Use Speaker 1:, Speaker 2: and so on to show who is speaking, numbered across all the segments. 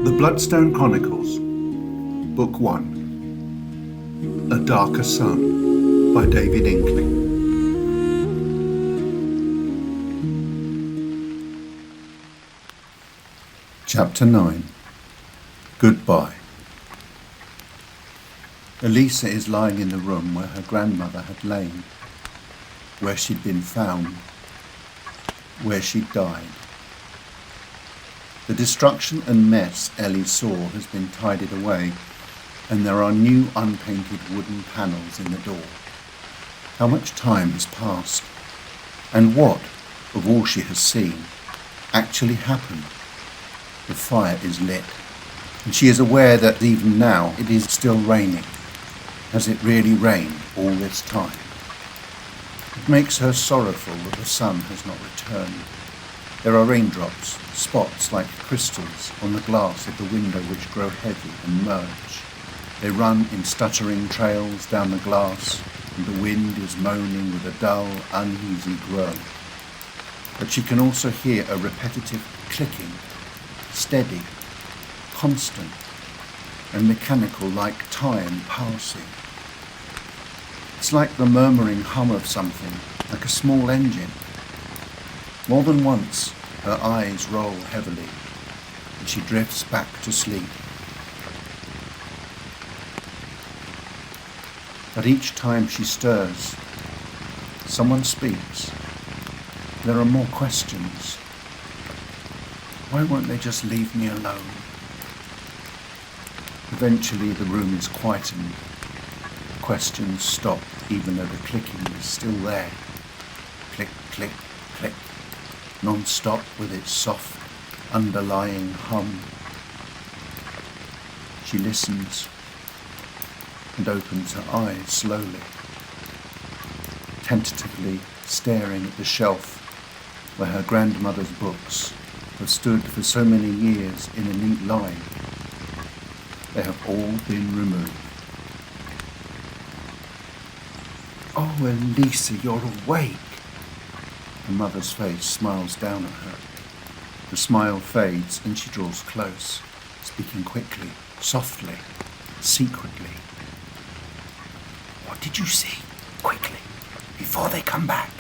Speaker 1: The Bloodstone Chronicles, Book 1, A Darker Sun by David Inkling. Chapter 9. Goodbye. Elisa is lying in the room where her grandmother had lain, where she'd been found, where she'd died. The destruction and mess Ellie saw has been tidied away, and there are new unpainted wooden panels in the door. How much time has passed, and what, of all she has seen, actually happened? The fire is lit, and she is aware that even now it is still raining. Has it really rained all this time? It makes her sorrowful that the sun has not returned. There are raindrops, spots like crystals on the glass of the window which grow heavy and merge. They run in stuttering trails down the glass, and the wind is moaning with a dull, uneasy groan. But she can also hear a repetitive clicking, steady, constant, and mechanical like time passing. It's like the murmuring hum of something, like a small engine. More than once, her eyes roll heavily, and she drifts back to sleep. But each time she stirs, someone speaks. There are more questions. Why won't they just leave me alone? Eventually the room is quietened. Questions stop even though the clicking is still there. Click, click, click. Non-stop with its soft, underlying hum. She listens and opens her eyes slowly, tentatively staring at the shelf where her grandmother's books have stood for so many years in a neat line. They have all been removed. Oh, Elisa, you're awake. Her mother's face smiles down at her. The smile fades and she draws close, speaking quickly, softly, secretly. What did you see? Quickly, before they come back.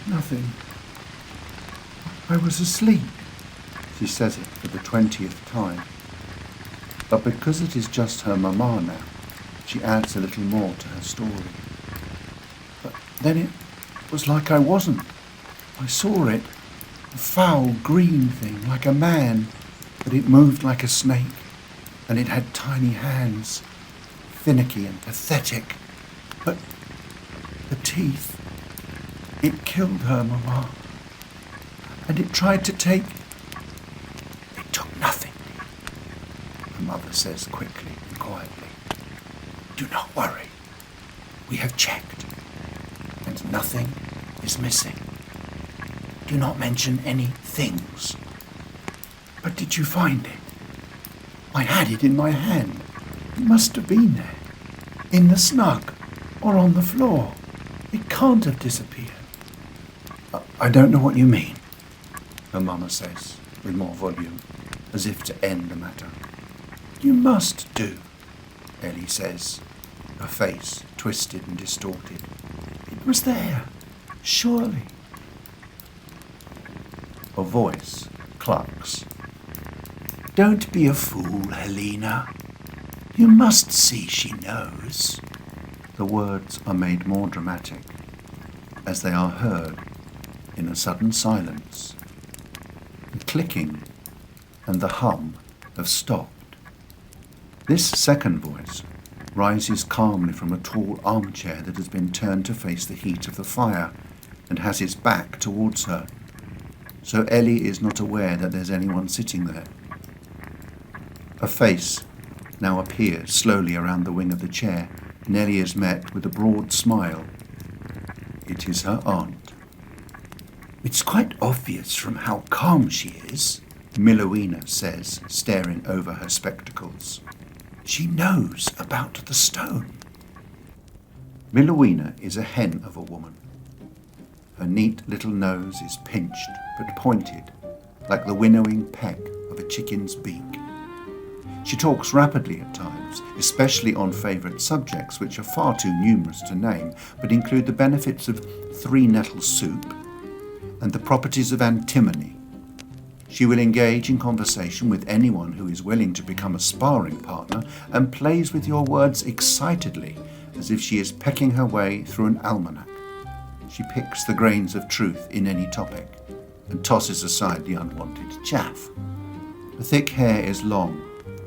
Speaker 1: Nothing. I was asleep. She says it for the 20th time. But because it is just her mama now, she adds a little more to her story. But then it was like I wasn't. I saw it, a foul green thing, like a man, but it moved like a snake, and it had tiny hands, finicky and pathetic. But the teeth, it killed her, Mama. And it tried to take... It took nothing, her mother says quickly and quietly. Do not worry. We have checked, and nothing is missing. Do not mention any things. But did you find it? I had it in my hand. It must have been there, in the snug, or on the floor. It can't have disappeared. I don't know what you mean, her mama says, with more volume, as if to end the matter. You must do, Ellie says, her face twisted and distorted. It was there, surely. A voice clucks. Don't be a fool, Helena. You must see she knows. The words are made more dramatic as they are heard in a sudden silence. The clicking and the hum have stopped. This second voice rises calmly from a tall armchair that has been turned to face the heat of the fire and has its back towards her, so Ellie is not aware that there's anyone sitting there. A face now appears slowly around the wing of the chair, and Ellie is met with a broad smile. It is her aunt. It's quite obvious from how calm she is, Milowina says, staring over her spectacles. She knows about the stone. Milowina is a hen of a woman. Her neat little nose is pinched but pointed, like the winnowing peck of a chicken's beak. She talks rapidly at times, especially on favourite subjects which are far too numerous to name, but include the benefits of three-nettle soup and the properties of antimony. She will engage in conversation with anyone who is willing to become a sparring partner and plays with your words excitedly, as if she is pecking her way through an almanac. She picks the grains of truth in any topic and tosses aside the unwanted chaff. Her thick hair is long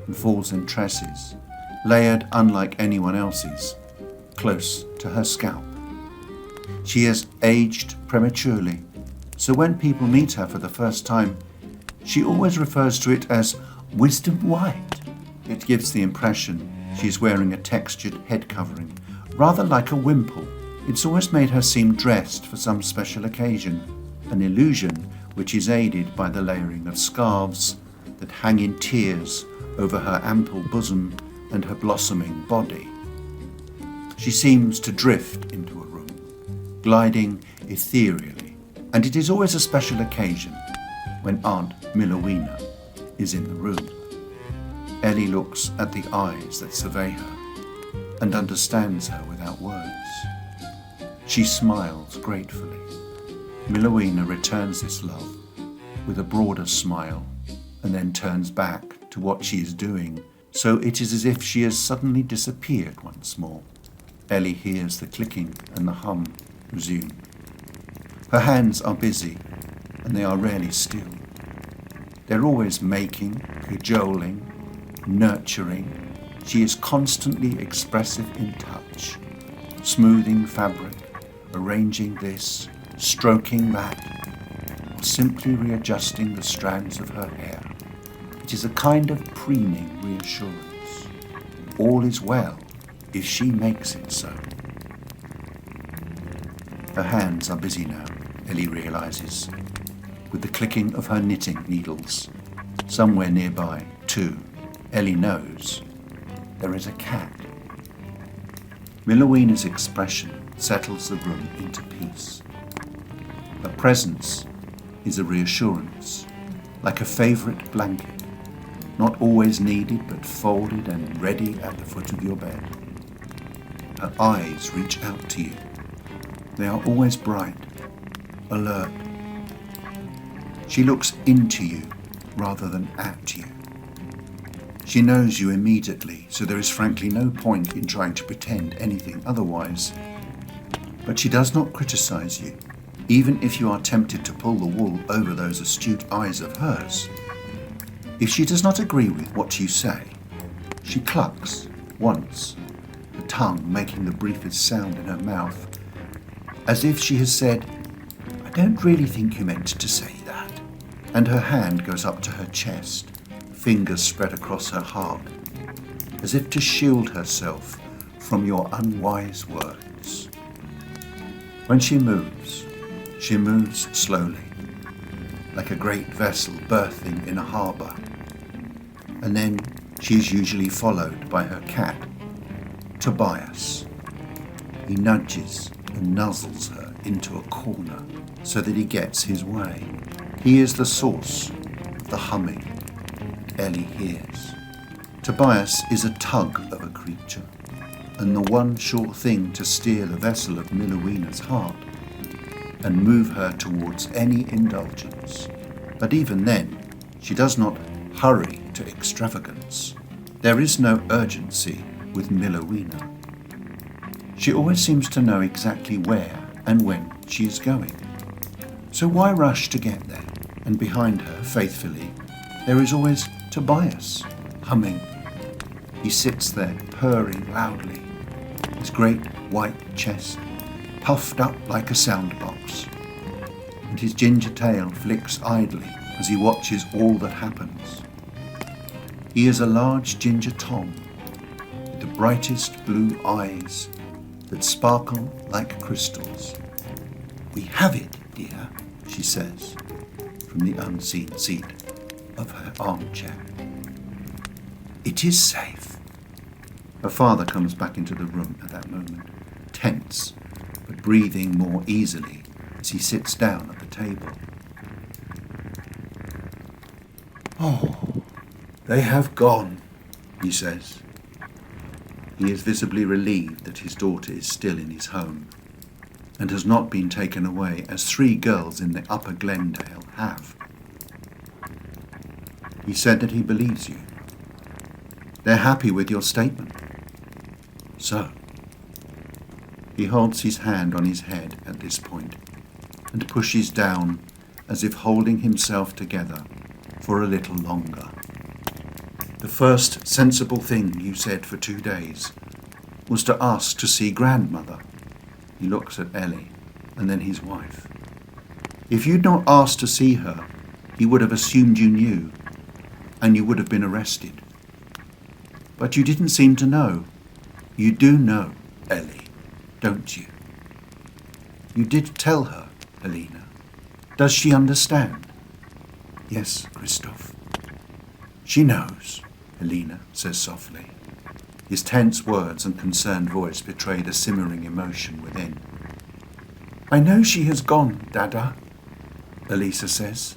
Speaker 1: and falls in tresses, layered unlike anyone else's, close to her scalp. She has aged prematurely, so when people meet her for the first time, she always refers to it as wisdom white. It gives the impression she is wearing a textured head covering, rather like a wimple. It's always made her seem dressed for some special occasion, an illusion which is aided by the layering of scarves that hang in tiers over her ample bosom and her blossoming body. She seems to drift into a room, gliding ethereally, and it is always a special occasion when Aunt Milowina is in the room. Ellie looks at the eyes that survey her and understands her without words. She smiles gratefully. Milowina returns this love with a broader smile and then turns back to what she is doing, so it is as if she has suddenly disappeared once more. Ellie hears the clicking and the hum resume. Her hands are busy, and they are rarely still. They're always making, cajoling, nurturing. She is constantly expressive in touch, smoothing fabric, arranging this, stroking that, or simply readjusting the strands of her hair. It is a kind of preening reassurance. All is well if she makes it so. Her hands are busy now, Ellie realises, with the clicking of her knitting needles. Somewhere nearby, too, Ellie knows, there is a cat. Milowina's expression settles the room into peace. Her presence is a reassurance, like a favourite blanket, not always needed but folded and ready at the foot of your bed. Her eyes reach out to you. They are always bright, alert. She looks into you rather than at you. She knows you immediately, so there is frankly no point in trying to pretend anything otherwise. But she does not criticize you, even if you are tempted to pull the wool over those astute eyes of hers. If she does not agree with what you say, she clucks once, the tongue making the briefest sound in her mouth, as if she has said, "I don't really think you meant to say that." And her hand goes up to her chest, fingers spread across her heart, as if to shield herself from your unwise words. When she moves slowly, like a great vessel berthing in a harbour, and then she is usually followed by her cat, Tobias. He nudges and nuzzles her into a corner so that he gets his way. He is the source of the humming Ellie hears. Tobias is a tug of a creature, and the one sure thing to steer the vessel of Milowina's heart and move her towards any indulgence. But even then, she does not hurry to extravagance. There is no urgency with Milowina. She always seems to know exactly where and when she is going. So why rush to get there? And behind her, faithfully, there is always Tobias, humming. He sits there, purring loudly, his great white chest puffed up like a soundbox, and his ginger tail flicks idly as he watches all that happens. He is a large ginger Tom, with the brightest blue eyes that sparkle like crystals. "We have it, dear," she says, from the unseen seat of her armchair. "It is safe." Her father comes back into the room at that moment, tense, but breathing more easily as he sits down at the table. "Oh, they have gone," he says. He is visibly relieved that his daughter is still in his home and has not been taken away as 3 girls in the Upper Glendale have. He said that he believes you. They're happy with your statement. So, he holds his hand on his head at this point and pushes down as if holding himself together for a little longer. "The first sensible thing you said for 2 days was to ask to see grandmother." He looks at Ellie and then his wife. "If you'd not asked to see her, he would have assumed you knew, and you would have been arrested. But you didn't seem to know. You do know, Ellie, don't you? You did tell her, Helena. Does she understand?" "Yes, Christoph." "She knows," Helena says softly. His tense words and concerned voice betray the simmering emotion within. "I know she has gone, Dada," Elisa says.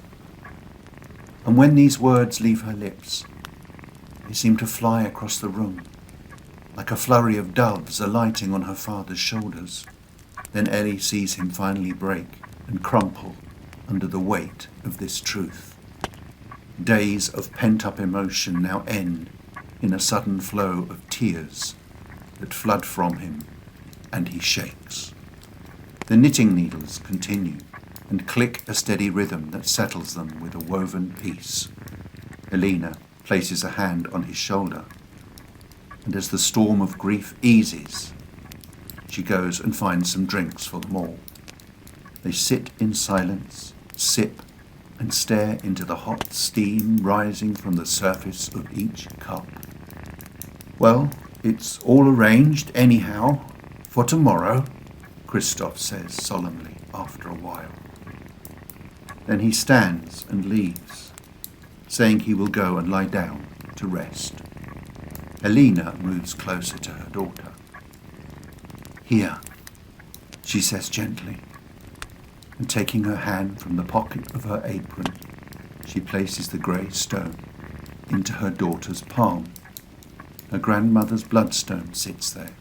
Speaker 1: And when these words leave her lips, they seem to fly across the room, like a flurry of doves alighting on her father's shoulders. Then Ellie sees him finally break and crumple under the weight of this truth. Days of pent-up emotion now end in a sudden flow of tears that flood from him, and he shakes. The knitting needles continue and click a steady rhythm that settles them with a woven peace. Helena places a hand on his shoulder, and as the storm of grief eases, she goes and finds some drinks for them all. They sit in silence, sip, and stare into the hot steam rising from the surface of each cup. "Well, it's all arranged, anyhow, for tomorrow," Christoph says solemnly after a while. Then he stands and leaves, saying he will go and lie down to rest. Helena moves closer to her daughter. "Here," she says gently, and taking her hand from the pocket of her apron, she places the grey stone into her daughter's palm. Her grandmother's bloodstone sits there.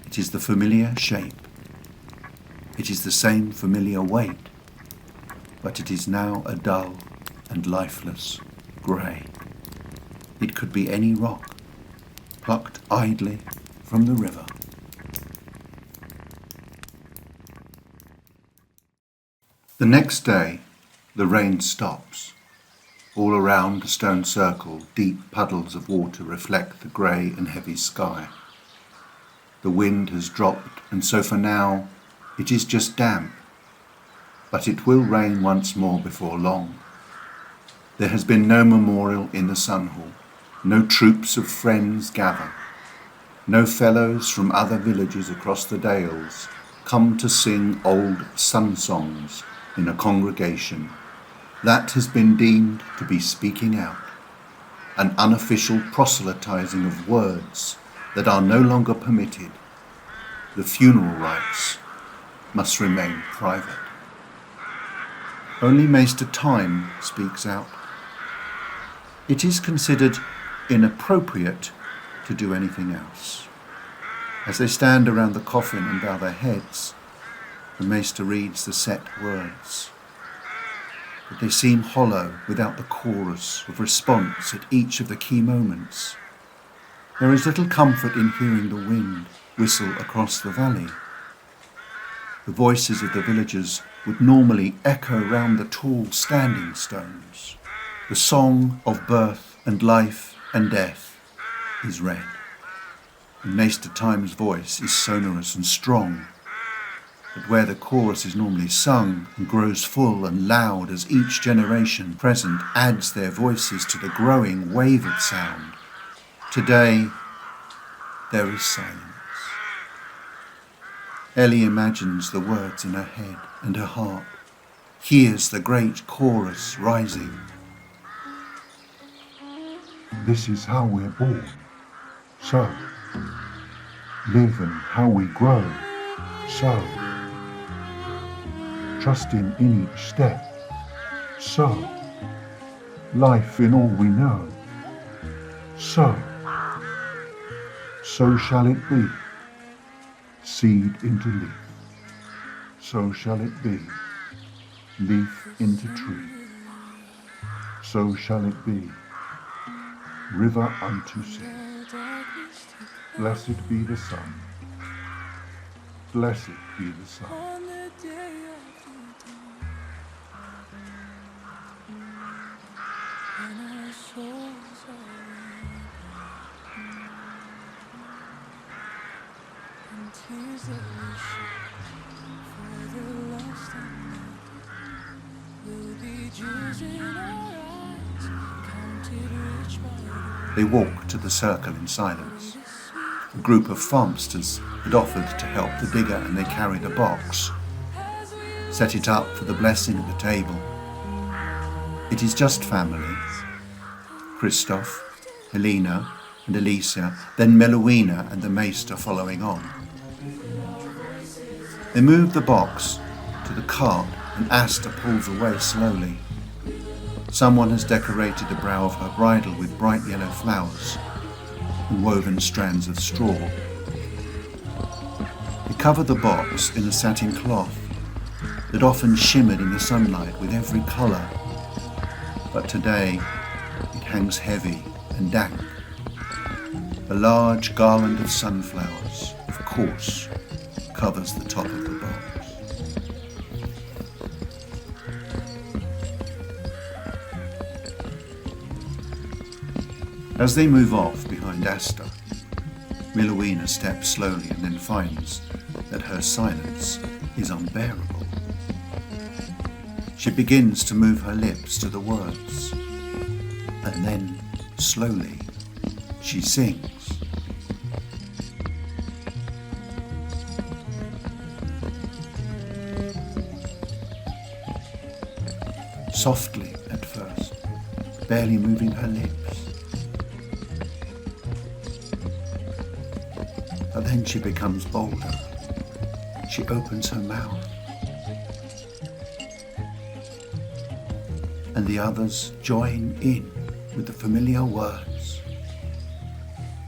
Speaker 1: It is the familiar shape. It is the same familiar weight, but it is now a dull and lifeless grey. It could be any rock, plucked idly from the river. The next day, the rain stops. All around the stone circle, deep puddles of water reflect the grey and heavy sky. The wind has dropped, and so for now, it is just damp. But it will rain once more before long. There has been no memorial in the Sun Hall. No troops of friends gather. No fellows from other villages across the dales come to sing old sun songs in a congregation. That has been deemed to be speaking out, an unofficial proselytizing of words that are no longer permitted. The funeral rites must remain private. Only Maester Time speaks out. It is considered inappropriate to do anything else. As they stand around the coffin and bow their heads, the Maester reads the set words. But they seem hollow without the chorus of response at each of the key moments. There is little comfort in hearing the wind whistle across the valley. The voices of the villagers would normally echo round the tall standing stones. The song of birth and life and death is read. And Maester Time's voice is sonorous and strong, but where the chorus is normally sung and grows full and loud as each generation present adds their voices to the growing wave of sound, today there is silence. Ellie imagines the words in her head and her heart, hears the great chorus rising.
Speaker 2: This is how we're born. So, live and how we grow. So, trusting in each step. So, life in all we know. So shall it be, seed into leaf. So shall it be, leaf into tree. So shall it be, river unto sea. Blessed be the sun, blessed be the sun.
Speaker 1: They walked to the circle in silence. A group of farmsters had offered to help the digger, and they carried a box, set it up for the blessing at the table. It is just family. Christoph, Helena and Alicia, then Meluina and the maester following on. They move the box to the cart and Asta pulls away slowly. Someone has decorated the brow of her bridle with bright yellow flowers and woven strands of straw. They cover the box in a satin cloth that often shimmered in the sunlight with every colour, but today it hangs heavy and dank. A large garland of sunflowers, of course, covers the top of the box. As they move off behind Asta, Meluina steps slowly and then finds that her silence is unbearable. She begins to move her lips to the words, and then, slowly, she sings. Softly at first, barely moving her lips. But then she becomes bolder. She opens her mouth. And the others join in with the familiar words.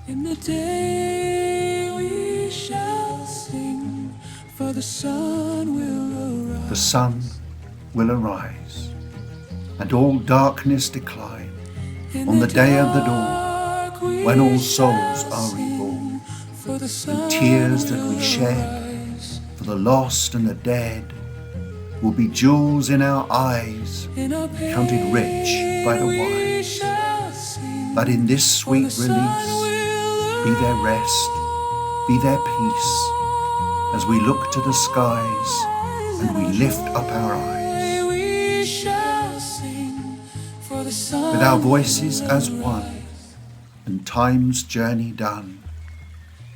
Speaker 3: In the day we shall sing, for the sun will arise.
Speaker 1: The sun will arise, and all darkness decline on the day of the dawn, when all souls are reborn, and tears that we shed for the lost and the dead will be jewels in our eyes, counted rich by the wise. But in this sweet release, be their rest, be their peace, as we look to the skies and we lift up our eyes. With our voices as one, and time's journey done,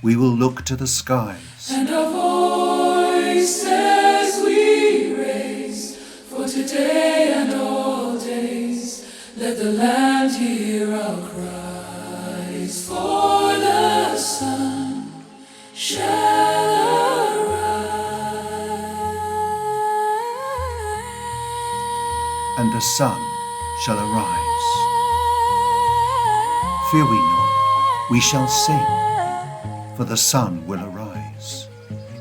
Speaker 1: we will look to the skies.
Speaker 3: And our voices we raise, for today and all days, let the land hear our cries. For the sun shall arise.
Speaker 1: And the sun shall arise. Fear we not, we shall sing, for the sun will arise.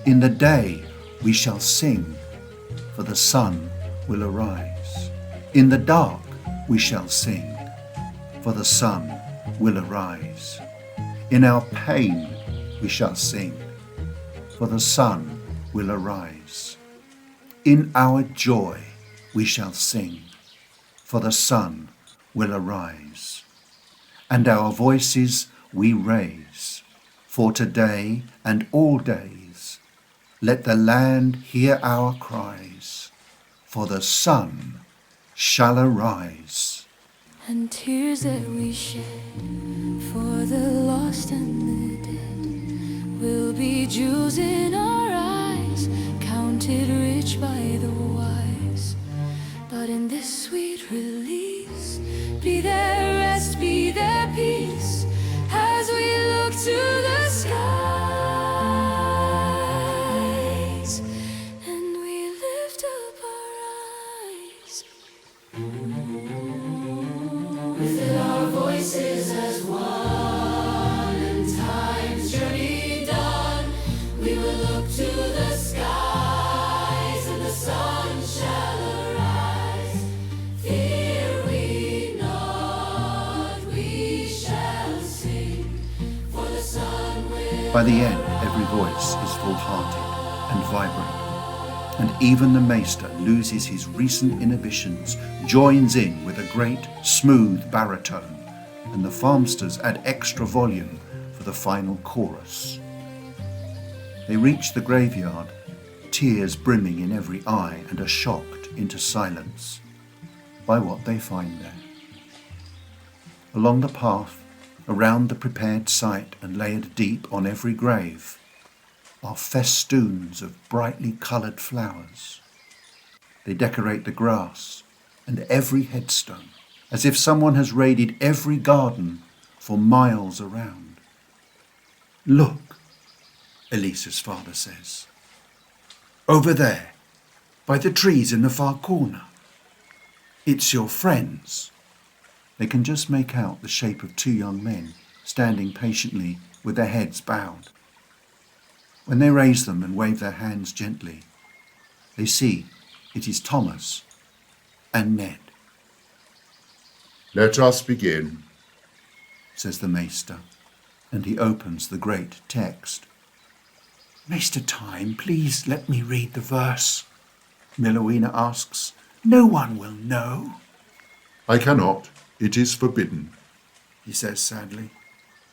Speaker 1: In the day we shall sing, for the sun will arise. In the dark we shall sing, for the sun will arise. In our pain we shall sing, for the sun will arise. In our joy we shall sing, for the sun will arise. And our voices we raise, for today and all days, let the land hear our cries, for the sun shall arise.
Speaker 3: And tears that we shed for the lost and the dead will be jewels in our eyes, counted rich by the wise. But in this sweet release, be their rest, be their peace, as we look to the skies and we lift up our
Speaker 1: By the end, every voice is full-hearted and vibrant, and even the maester loses his recent inhibitions, joins in with a great, smooth baritone, and the farmsters add extra volume for the final chorus. They reach the graveyard, tears brimming in every eye, and are shocked into silence by what they find there. Along the path, around the prepared site and layered deep on every grave, are festoons of brightly coloured flowers. They decorate the grass and every headstone, as if someone has raided every garden for miles around. "Look," Elisa's father says. "Over there, by the trees in the far corner. It's your friends." They can just make out the shape of two young men standing patiently with their heads bowed. When they raise them and wave their hands gently, they see it is Thomas and Ned.
Speaker 2: Let us begin,
Speaker 1: says the maester, and he opens the great text. "Maester Time, please let me read the verse," Milowina asks. "No one will know."
Speaker 2: I cannot. It is forbidden.
Speaker 1: He says sadly.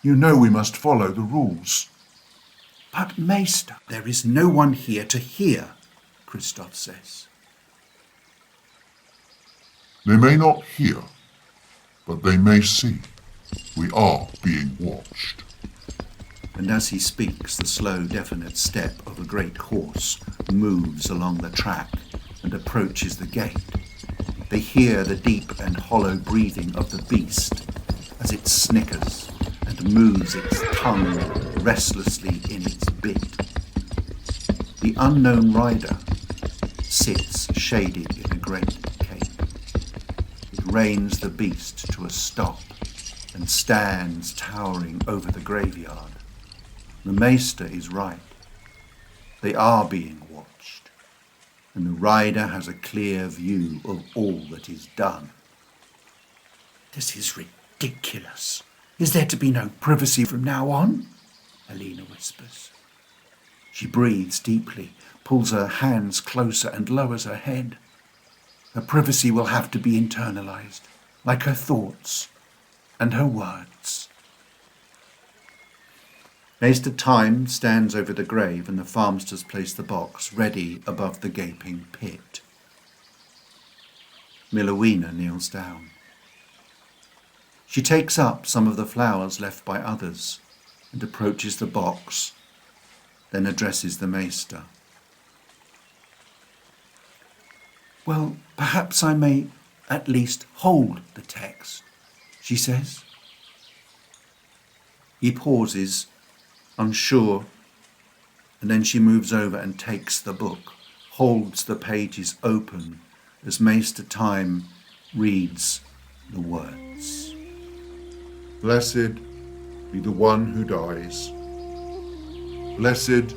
Speaker 2: You know we must follow the rules.
Speaker 1: "But Maester, there is no one here to hear," Christoph says.
Speaker 2: They may not hear, but they may see. We are being watched.
Speaker 1: And as he speaks, the slow, definite step of a great horse moves along the track and approaches the gate. They hear the deep and hollow breathing of the beast as it snickers and moves its tongue restlessly in its bit. The unknown rider sits shaded in a great cape. It reins the beast to a stop and stands towering over the graveyard. The maester is right. They are being watched, and the rider has a clear view of all that is done. "This is ridiculous. Is there to be no privacy from now on?" Alina whispers. She breathes deeply, pulls her hands closer and lowers her head. Her privacy will have to be internalized, like her thoughts and her words. Maester Time stands over the grave and the farmsters place the box ready above the gaping pit. Milowina kneels down. She takes up some of the flowers left by others and approaches the box, then addresses the maester. "Well, perhaps I may at least hold the text," she says. He pauses, unsure, and then she moves over and takes the book, holds the pages open as Maester Time reads the words.
Speaker 2: Blessed be the one who dies. Blessed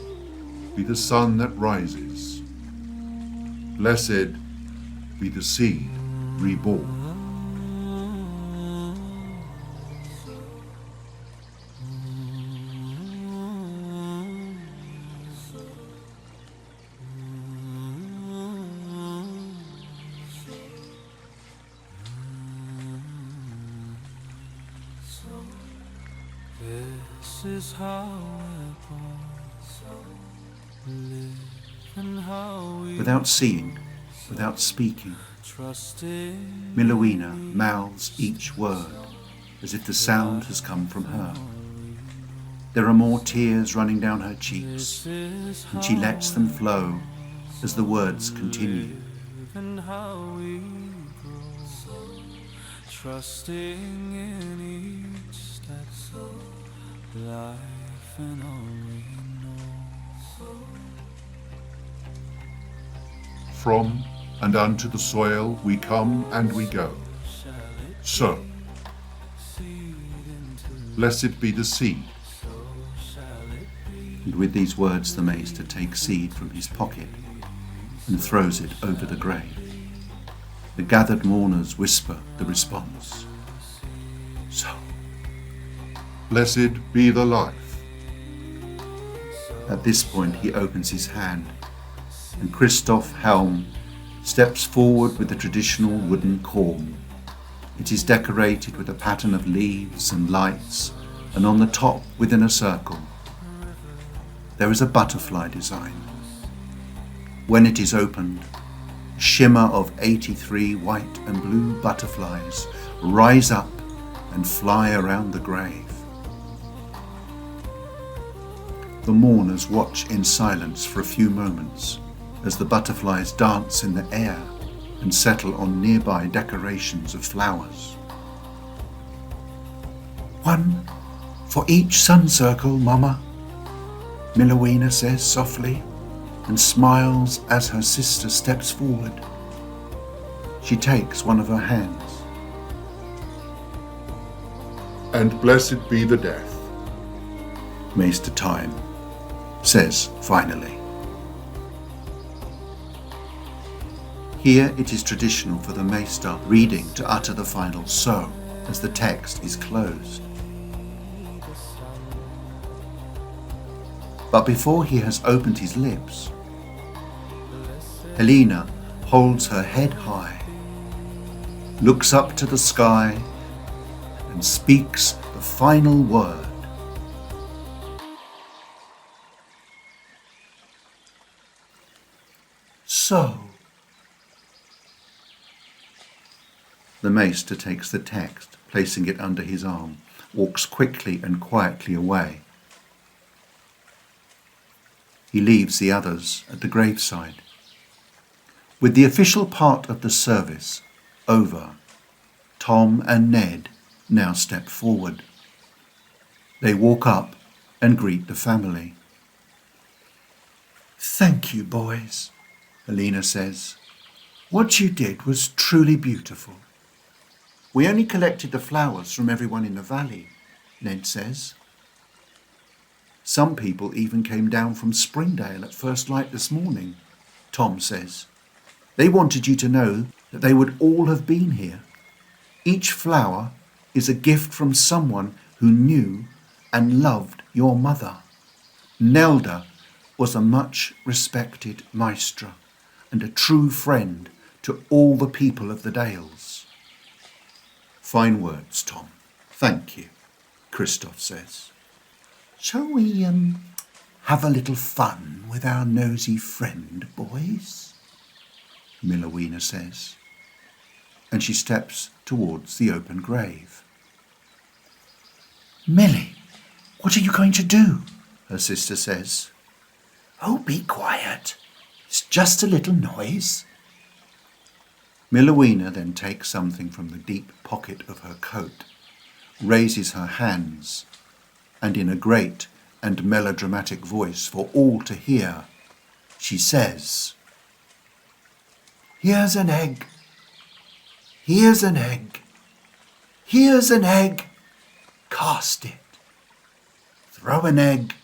Speaker 2: be the sun that rises. Blessed be the seed reborn.
Speaker 3: This is how it was, live and how we
Speaker 1: Without seeing, without speaking,
Speaker 3: trusting.
Speaker 1: Milowina mouths each word as if the sound has come from her. There are more tears running down her cheeks, and she lets them flow as the words continue.
Speaker 3: And how we grow, trusting in each step, life and all we know.
Speaker 2: From and unto the soil we come and we go. So, blessed be the seed.
Speaker 1: And with these words the maester takes seed from his pocket and throws it over the grave. The gathered mourners whisper the response. So.
Speaker 2: Blessed be the life.
Speaker 1: At this point he opens his hand, and Christoph Helm steps forward with the traditional wooden corn. It is decorated with a pattern of leaves and lights, and on the top, within a circle, there is a butterfly design. When it is opened, a shimmer of 83 white and blue butterflies rise up and fly around the grave. The mourners watch in silence for a few moments as the butterflies dance in the air and settle on nearby decorations of flowers. "One for each sun circle, Mama," Milowina says softly and smiles as her sister steps forward. She takes one of her hands.
Speaker 2: And blessed be the death.
Speaker 1: Maester Time says finally. Here it is traditional for the Maester reading to utter the final "so" as the text is closed. But before he has opened his lips, Helena holds her head high, looks up to the sky, and speaks the final word. "So." The Maester takes the text, placing it under his arm, walks quickly and quietly away. He leaves the others at the graveside. With the official part of the service over, Tom and Ned now step forward. They walk up and greet the family. "Thank you, boys," Helena says. "What you did was truly beautiful." "We only collected the flowers from everyone in the valley," Ned says. "Some people even came down from Springdale at first light this morning," Tom says. "They wanted you to know that they would all have been here. Each flower is a gift from someone who knew and loved your mother. Nelda was a much respected maestra and a true friend to all the people of the Dales." "Fine words, Tom. Thank you," Christoph says. "Shall we have a little fun with our nosy friend, boys?" Milowina says, and she steps towards the open grave. "Millie, what are you going to do?" her sister says. "Oh, be quiet. It's just a little noise." Milowina then takes something from the deep pocket of her coat, raises her hands, and in a great and melodramatic voice for all to hear, she says, "Here's an egg. Here's an egg. Here's an egg. Cast it. Throw an egg.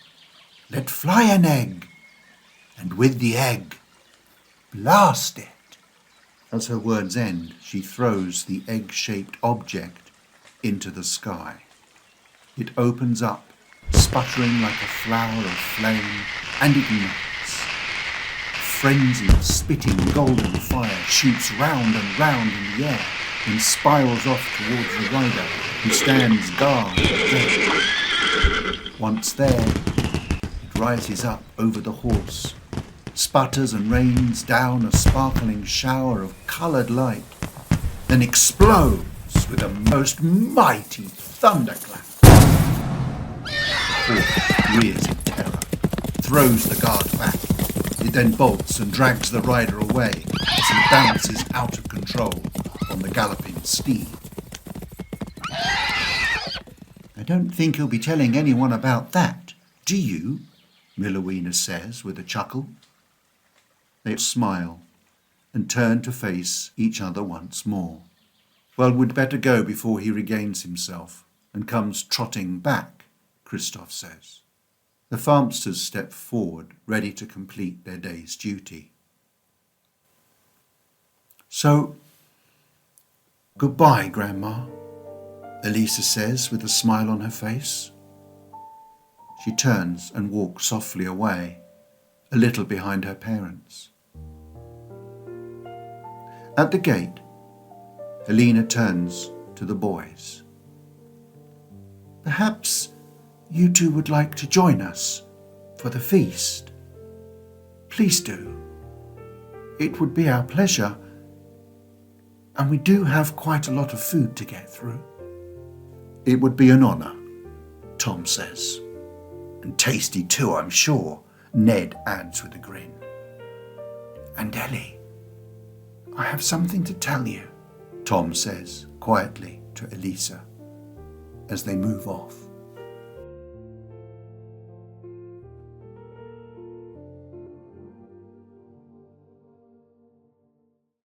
Speaker 1: Let fly an egg. And with the egg, blast it." As her words end, she throws the egg-shaped object into the sky. It opens up, sputtering like a flower of flame, and ignites. A frenzy of spitting golden fire shoots round and round in the air, and spirals off towards the rider, who stands guard at the gate. Once there, it rises up over the horse, sputters and rains down a sparkling shower of coloured light, then explodes with a most mighty thunderclap. The horse rears in terror, throws the guard back. It then bolts and drags the rider away as he bounces out of control on the galloping steed. "I don't think you'll be telling anyone about that, do you?" Milowina says with a chuckle. They smile and turn to face each other once more. "Well, we'd better go before he regains himself and comes trotting back," Christoph says. The farmsters step forward, ready to complete their day's duty. "So, goodbye, Grandma," Elisa says with a smile on her face. She turns and walks softly away, a little behind her parents. At the gate, Helena turns to the boys. Perhaps you two would like to join us for the feast. Please do. It would be our pleasure, and we do have quite a lot of food to get through. It would be an honour, Tom says. And tasty too, I'm sure, Ned adds with a grin. And Ellie, I have something to tell you, Tom says quietly to Elisa as they move off.